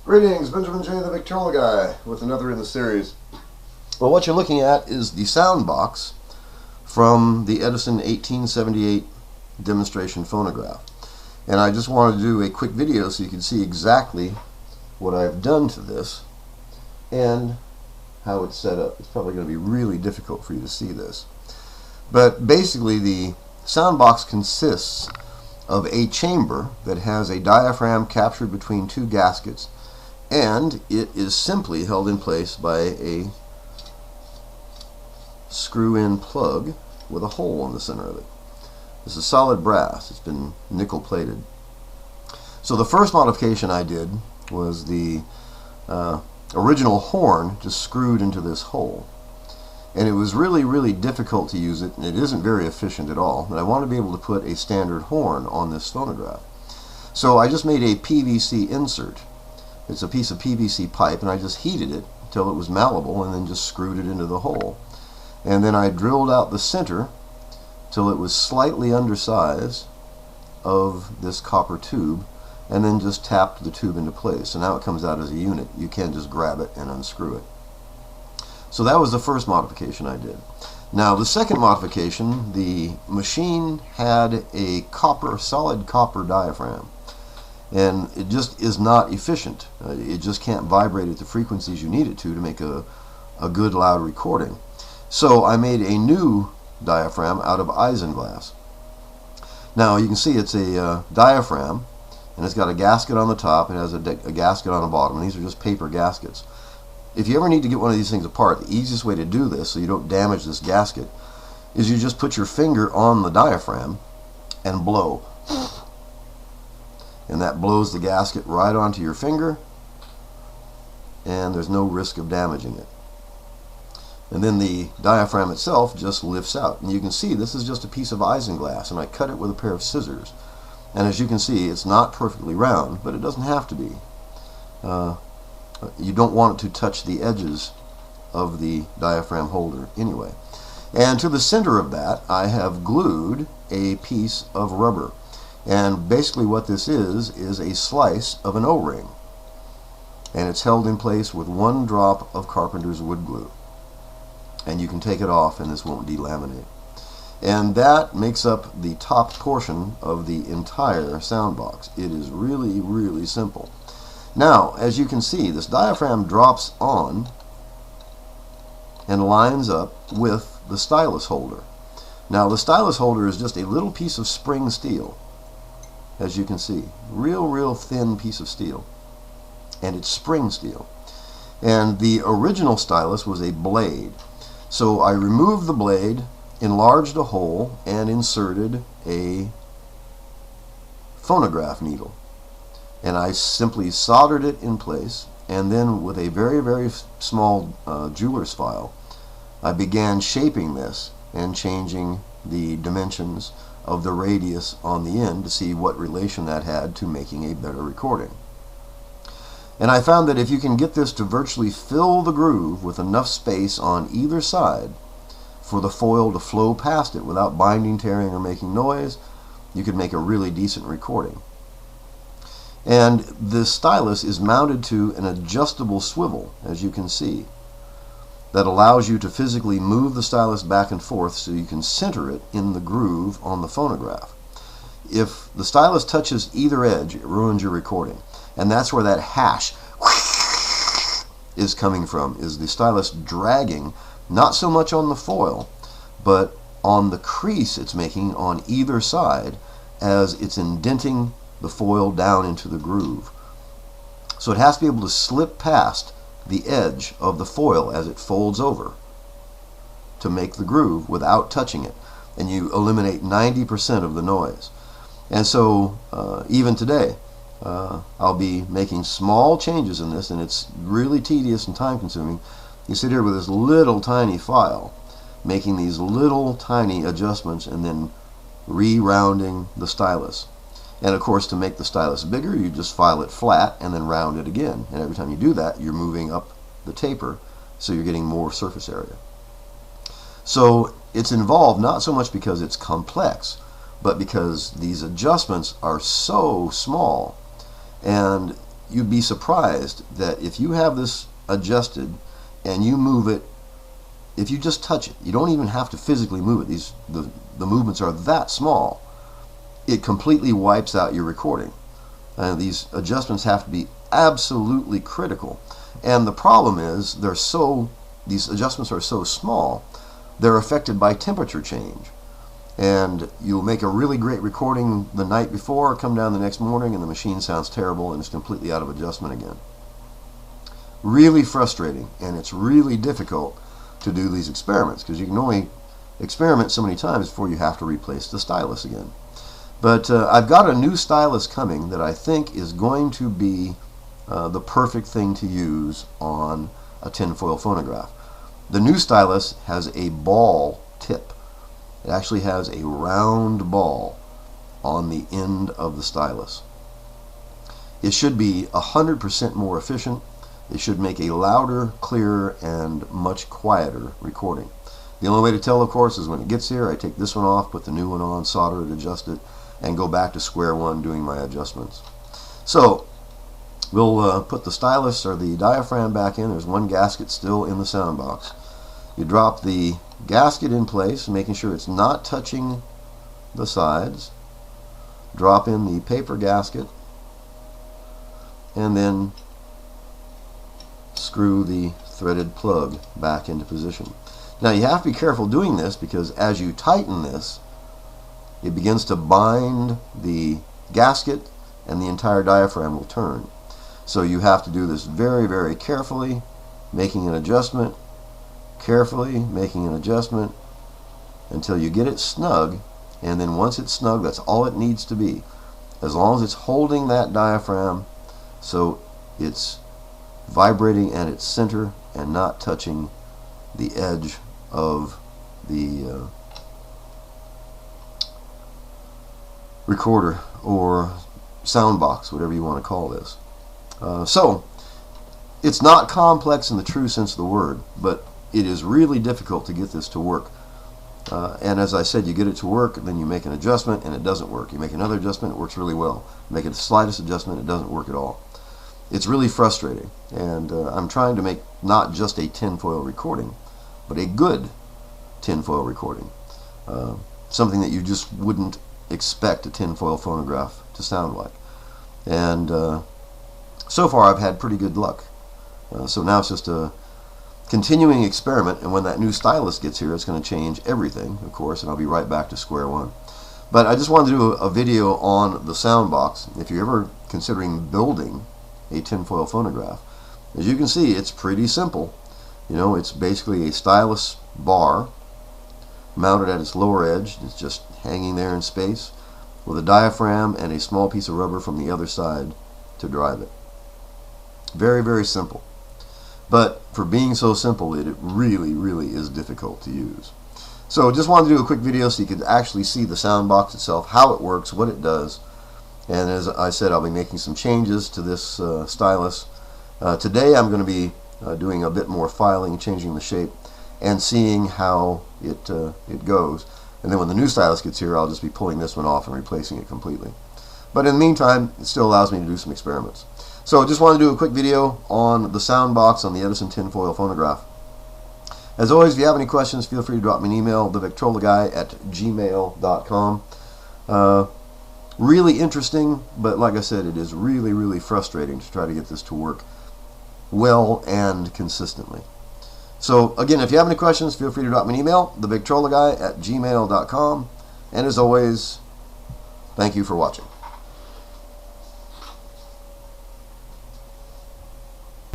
Greetings, Benjamin J. the Victrola Guy, with another in the series. Well, what you're looking at is the sound box from the Edison 1878 demonstration phonograph. And I just wanted to do a quick video so you can see exactly what I've done to this and how it's set up. It's probably going to be really difficult for you to see this. But basically the sound box consists of a chamber that has a diaphragm captured between two gaskets, and it is simply held in place by a screw-in plug with a hole in the center of it. This is solid brass. It's been nickel plated. So the first modification I did was the original horn just screwed into this hole. And it was really difficult to use it, and it isn't very efficient at all. And I wanted to be able to put a standard horn on this phonograph. So I just made a PVC insert. It's a piece of PVC pipe, and I just heated it until it was malleable and then just screwed it into the hole. And then I drilled out the center till it was slightly undersized of this copper tube, and then just tapped the tube into place. So now it comes out as a unit. You can just grab it and unscrew it. So that was the first modification I did. Now the second modification, the machine had a solid copper diaphragm, and it just is not efficient. It just can't vibrate at the frequencies you need it to make a good loud recording. So I made a new diaphragm out of isinglass. Now you can see it's a diaphragm, and it's got a gasket on the top. It has a gasket on the bottom, and these are just paper gaskets. If you ever need to get one of these things apart, the easiest way to do this so you don't damage this gasket is you just put your finger on the diaphragm and blow. And that blows the gasket right onto your finger, and there's no risk of damaging it. And then the diaphragm itself just lifts out. And you can see this is just a piece of isinglass, and I cut it with a pair of scissors. And as you can see, it's not perfectly round, but it doesn't have to be. You don't want it to touch the edges of the diaphragm holder anyway. And to the center of that, I have glued a piece of rubber. And basically what this is a slice of an O-ring. And it's held in place with one drop of carpenter's wood glue. And you can take it off and this won't delaminate. And that makes up the top portion of the entire sound box. It is really simple. Now, as you can see, this diaphragm drops on and lines up with the stylus holder. Now, the stylus holder is just a little piece of spring steel, as you can see. Real thin piece of steel. And it's spring steel. And the original stylus was a blade. So I removed the blade, enlarged a hole, and inserted a phonograph needle. And I simply soldered it in place, and then with a very small jeweler's file, I began shaping this and changing the dimensions of the radius on the end to see what relation that had to making a better recording. And I found that if you can get this to virtually fill the groove with enough space on either side for the foil to flow past it without binding, tearing, or making noise, you could make a really decent recording. And the stylus is mounted to an adjustable swivel, as you can see, that allows you to physically move the stylus back and forth so you can center it in the groove on the phonograph. If the stylus touches either edge, it ruins your recording. And that's where that hash is coming from, is the stylus dragging not so much on the foil, but on the crease it's making on either side as it's indenting the foil down into the groove. So it has to be able to slip past the edge of the foil as it folds over to make the groove without touching it, and you eliminate 90% of the noise. And so even today I'll be making small changes in this, and it's really tedious and time consuming. You sit here with this little tiny file making these little tiny adjustments and then re-rounding the stylus. And of course, to make the stylus bigger, you just file it flat and then round it again. And every time you do that, you're moving up the taper, so you're getting more surface area. So it's involved not so much because it's complex, but because these adjustments are so small, and you'd be surprised that if you have this adjusted and you move it, if you just touch it, you don't even have to physically move it. The movements are that small, it completely wipes out your recording. These adjustments have to be absolutely critical. And the problem is these adjustments are so small, they're affected by temperature change. And you'll make a really great recording the night before, come down the next morning, and the machine sounds terrible and it's completely out of adjustment again. Really frustrating, and it's really difficult to do these experiments because you can only experiment so many times before you have to replace the stylus again. But I've got a new stylus coming that I think is going to be the perfect thing to use on a tinfoil phonograph. The new stylus has a ball tip. It actually has a round ball on the end of the stylus. It should be 100% more efficient. It should make a louder, clearer, and much quieter recording. The only way to tell, of course, is when it gets here, I take this one off, put the new one on, solder it, adjust it, and go back to square one doing my adjustments. So we'll put the stylus or the diaphragm back in. There's one gasket still in the sound box. You drop the gasket in place, making sure it's not touching the sides. Drop in the paper gasket, and then screw the threaded plug back into position. Now you have to be careful doing this because as you tighten this, it begins to bind the gasket and the entire diaphragm will turn. So you have to do this very, very carefully, making an adjustment, carefully making an adjustment until you get it snug, and then once it's snug, that's all it needs to be. As long as it's holding that diaphragm so it's vibrating at its center and not touching the edge of the recorder or sound box, whatever you want to call this. So it's not complex in the true sense of the word, but it is really difficult to get this to work. And as I said, you get it to work, then you make an adjustment and it doesn't work. You make another adjustment, it works really well. You make the slightest adjustment, it doesn't work at all. It's really frustrating, and I'm trying to make not just a tinfoil recording, but a good tinfoil recording. Something that you just wouldn't expect a tinfoil phonograph to sound like. And so far I've had pretty good luck. So now it's just a continuing experiment, and when that new stylus gets here, it's going to change everything, of course, and I'll be right back to square one. But I just wanted to do a video on the sound box. If you're ever considering building a tinfoil phonograph, as you can see, it's pretty simple. You know, it's basically a stylus bar mounted at its lower edge. It's just hanging there in space with a diaphragm and a small piece of rubber from the other side to drive it. Very, very simple. But for being so simple, it really, really is difficult to use. So just wanted to do a quick video so you could actually see the sound box itself, how it works, what it does. And as I said, I'll be making some changes to this stylus. Today I'm going to be doing a bit more filing, changing the shape, and seeing how it goes. And then when the new stylus gets here, I'll just be pulling this one off and replacing it completely. But in the meantime, it still allows me to do some experiments. So just wanted to do a quick video on the sound box on the Edison tinfoil phonograph. As always, if you have any questions, feel free to drop me an email, TheVictrolaGuy@gmail.com. Really interesting, but like I said, it is really, really frustrating to try to get this to work well and consistently. So again, if you have any questions, feel free to drop me an email, TheVictrolaGuy@gmail.com. And as always, thank you for watching.